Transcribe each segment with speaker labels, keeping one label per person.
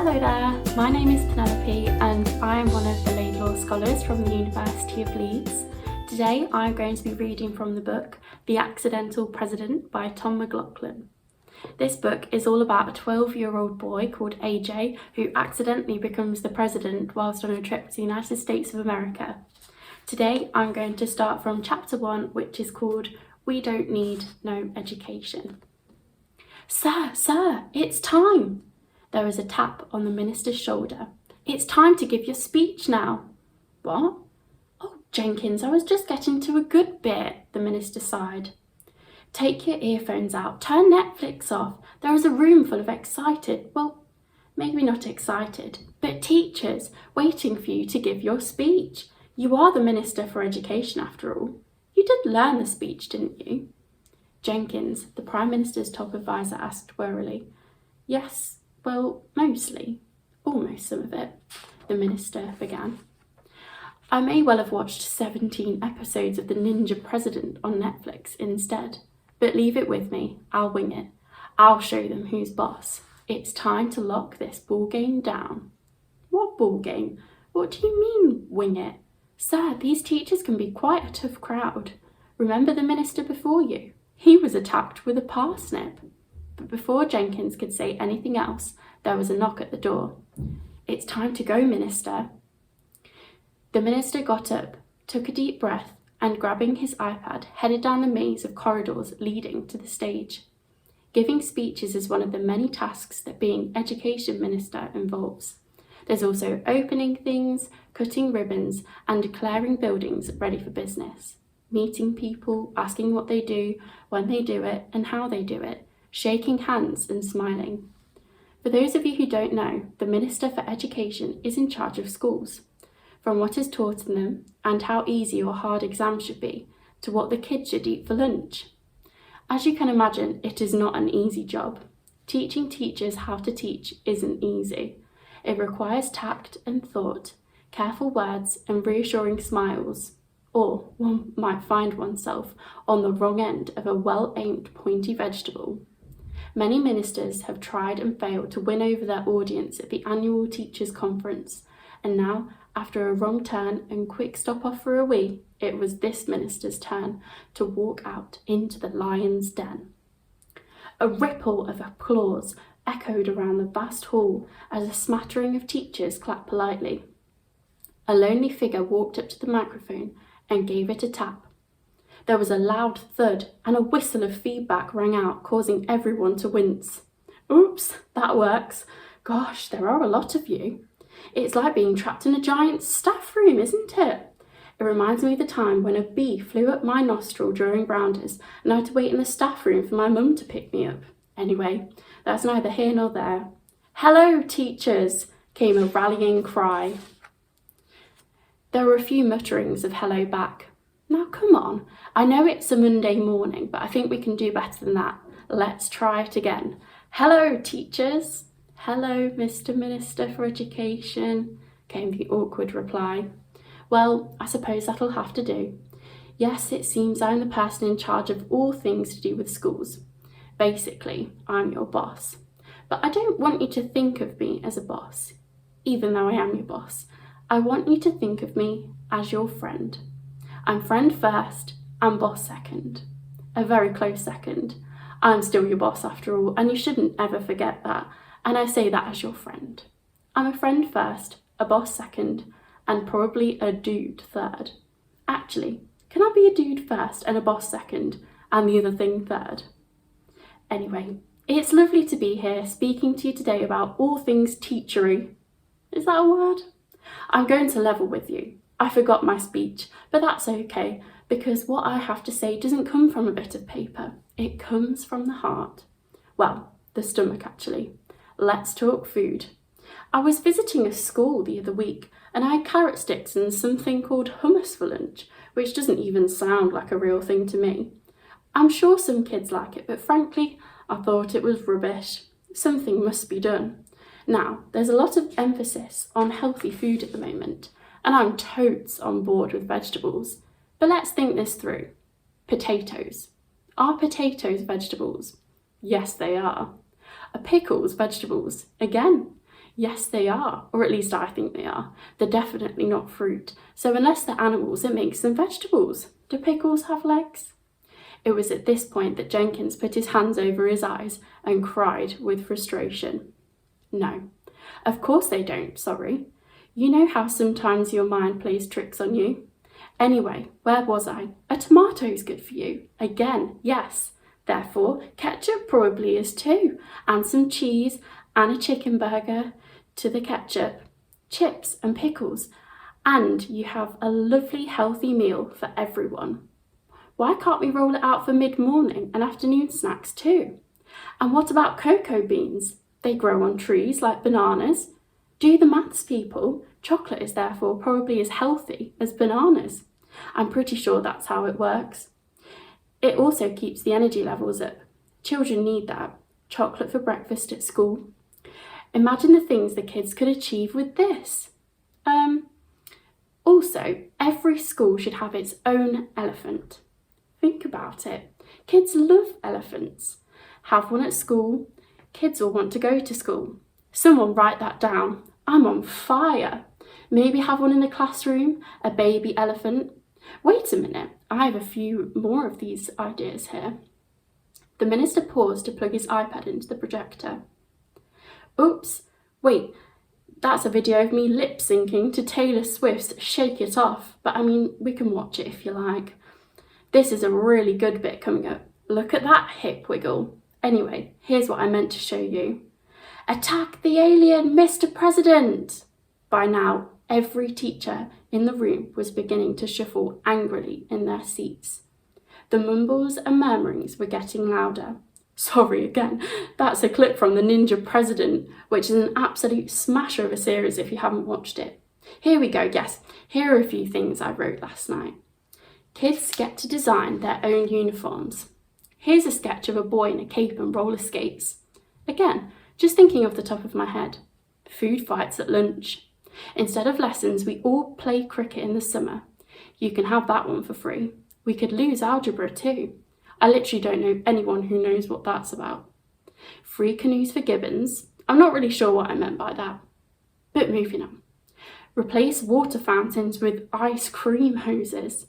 Speaker 1: Hello there, my name is Penelope and I am one of the Laidlaw Scholars from the University of Leeds. Today I'm going to be reading from the book The Accidental President by Tom McLaughlin. This book is all about a 12-year-old boy called AJ who accidentally becomes the president whilst on a trip to the United States of America. Today I'm going to start from chapter 1, which is called We Don't Need No Education. Sir, it's time! There is a tap on the minister's shoulder. It's time to give your speech now. What? Oh, Jenkins, I was just getting to a good bit, the minister sighed. Take your earphones out, turn Netflix off. There is a room full of excited, well, maybe not excited, but teachers waiting for you to give your speech. You are the Minister for Education after all. You did learn the speech, didn't you? Jenkins, the Prime Minister's top advisor, asked wearily. Yes, well, mostly. Almost some of it, the minister began. I may well have watched 17 episodes of The Ninja President on Netflix instead, but leave it with me, I'll wing it. I'll show them who's boss. It's time to lock this ball game down. What ball game? What do you mean, wing it? Sir, these teachers can be quite a tough crowd. Remember the minister before you? He was attacked with a parsnip. But before Jenkins could say anything else, there was a knock at the door. It's time to go, Minister. The minister got up, took a deep breath, and grabbing his iPad, headed down the maze of corridors leading to the stage. Giving speeches is one of the many tasks that being Education Minister involves. There's also opening things, cutting ribbons, and declaring buildings ready for business. Meeting people, asking what they do, when they do it, and how they do it. Shaking hands and smiling. For those of you who don't know, the Minister for Education is in charge of schools, from what is taught in them and how easy or hard exams should be, to what the kids should eat for lunch. As you can imagine, it is not an easy job. Teaching teachers how to teach isn't easy. It requires tact and thought, careful words and reassuring smiles, or one might find oneself on the wrong end of a well-aimed pointy vegetable. Many ministers have tried and failed to win over their audience at the annual Teachers' Conference, and now, after a wrong turn and quick stop off for a wee, it was this minister's turn to walk out into the lion's den. A ripple of applause echoed around the vast hall as a smattering of teachers clapped politely. A lonely figure walked up to the microphone and gave it a tap. There was a loud thud and a whistle of feedback rang out, causing everyone to wince. Oops, that works. Gosh, there are a lot of you. It's like being trapped in a giant staff room, isn't it? It reminds me of the time when a bee flew up my nostril during rounders and I had to wait in the staff room for my mum to pick me up. Anyway, that's neither here nor there. Hello, teachers, came a rallying cry. There were a few mutterings of hello back. Now come on, I know it's a Monday morning, but I think we can do better than that. Let's try it again. Hello, teachers. Hello, Mr. Minister for Education, came the awkward reply. Well, I suppose that'll have to do. Yes, it seems I'm the person in charge of all things to do with schools. Basically, I'm your boss. But I don't want you to think of me as a boss, even though I am your boss. I want you to think of me as your friend. I'm friend first and boss second. A very close second. I'm still your boss after all, and you shouldn't ever forget that. And I say that as your friend. I'm a friend first, a boss second, and probably a dude third. Actually, can I be a dude first and a boss second, and the other thing third? Anyway, it's lovely to be here speaking to you today about all things teachery. Is that a word? I'm going to level with you. I forgot my speech, but that's okay, because what I have to say doesn't come from a bit of paper. It comes from the heart. Well, the stomach actually. Let's talk food. I was visiting a school the other week and I had carrot sticks and something called hummus for lunch, which doesn't even sound like a real thing to me. I'm sure some kids like it, but frankly, I thought it was rubbish. Something must be done. Now, there's a lot of emphasis on healthy food at the moment, and I'm totes on board with vegetables. But let's think this through. Potatoes. Are potatoes vegetables? Yes, they are. Are pickles vegetables? Again, Yes, they are, or at least I think they are. They're definitely not fruit. So unless they're animals, it makes them vegetables. Do pickles have legs? It was at this point that Jenkins put his hands over his eyes and cried with frustration. No, of course they don't, sorry. You know how sometimes your mind plays tricks on you? Anyway, where was I? A tomato's good for you. Again, yes. Therefore, ketchup probably is too. And some cheese and a chicken burger to the ketchup, chips and pickles. And you have a lovely healthy meal for everyone. Why can't we roll it out for mid-morning and afternoon snacks too? And what about cocoa beans? They grow on trees like bananas. Do the maths, people. Chocolate is therefore probably as healthy as bananas. I'm pretty sure that's how it works. It also keeps the energy levels up. Children need that. Chocolate for breakfast at school. Imagine the things the kids could achieve with this. Also, every school should have its own elephant. Think about it. Kids love elephants. Have one at school. Kids will want to go to school. Someone write that down. I'm on fire. Maybe have one in the classroom, a baby elephant. Wait a minute, I have a few more of these ideas here. The minister paused to plug his iPad into the projector. Oops, wait, that's a video of me lip syncing to Taylor Swift's Shake It Off, but I mean, we can watch it if you like. This is a really good bit coming up. Look at that hip wiggle. Anyway, here's what I meant to show you. Attack the alien, Mr. President! By now, every teacher in the room was beginning to shuffle angrily in their seats. The mumbles and murmurings were getting louder. Sorry again, that's a clip from The Ninja President, which is an absolute smasher of a series if you haven't watched it. Here we go, yes, here are a few things I wrote last night. Kids get to design their own uniforms. Here's a sketch of a boy in a cape and roller skates. Again, just thinking off the top of my head. Food fights at lunch. Instead of lessons, we all play cricket in the summer. You can have that one for free. We could lose algebra too. I literally don't know anyone who knows what that's about. Free canoes for gibbons. I'm not really sure what I meant by that. But moving on. Replace water fountains with ice cream hoses.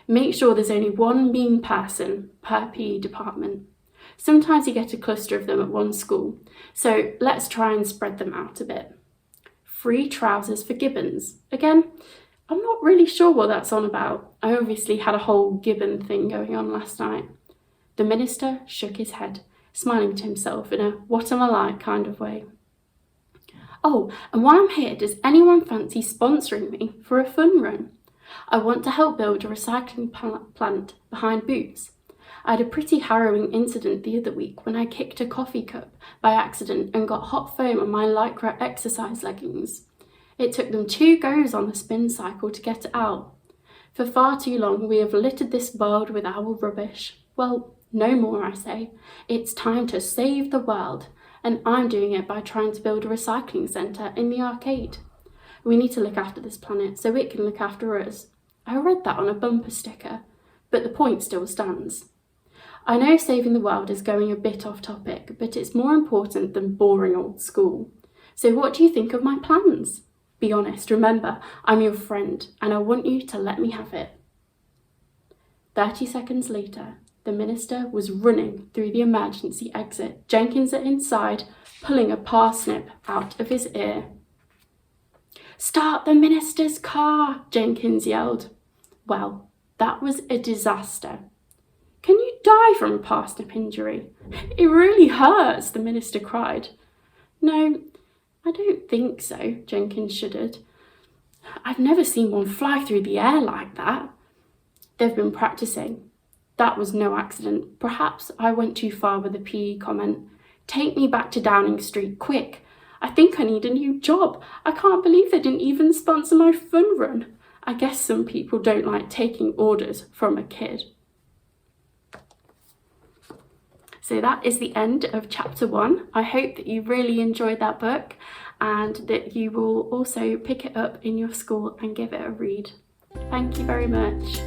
Speaker 1: Make sure there's only one mean person per PE department. Sometimes you get a cluster of them at one school, so let's try and spread them out a bit. Free trousers for gibbons. Again, I'm not really sure what that's on about. I obviously had a whole gibbon thing going on last night. The minister shook his head, smiling to himself in a what am I like kind of way. Oh, and while I'm here, does anyone fancy sponsoring me for a fun run? I want to help build a recycling plant behind Boots. I had a pretty harrowing incident the other week when I kicked a coffee cup by accident and got hot foam on my Lycra exercise leggings. It took them 2 goes on the spin cycle to get it out. For far too long we have littered this world with our rubbish. Well, no more, I say. It's time to save the world, and I'm doing it by trying to build a recycling centre in the arcade. We need to look after this planet so it can look after us. I read that on a bumper sticker, but the point still stands. I know saving the world is going a bit off topic, but it's more important than boring old school. So what do you think of my plans? Be honest, remember, I'm your friend, and I want you to let me have it. 30 seconds later, the minister was running through the emergency exit, Jenkins at inside, pulling a parsnip out of his ear. Start the minister's car, Jenkins yelled. Well, that was a disaster. Can you die from a parsnip injury? It really hurts, the minister cried. No, I don't think so, Jenkins shuddered. I've never seen one fly through the air like that. They've been practicing. That was no accident. Perhaps I went too far with the PE comment. Take me back to Downing Street, quick. I think I need a new job. I can't believe they didn't even sponsor my fun run. I guess some people don't like taking orders from a kid. So that is the end of chapter 1. I hope that you really enjoyed that book and that you will also pick it up in your school and give it a read. Thank you very much.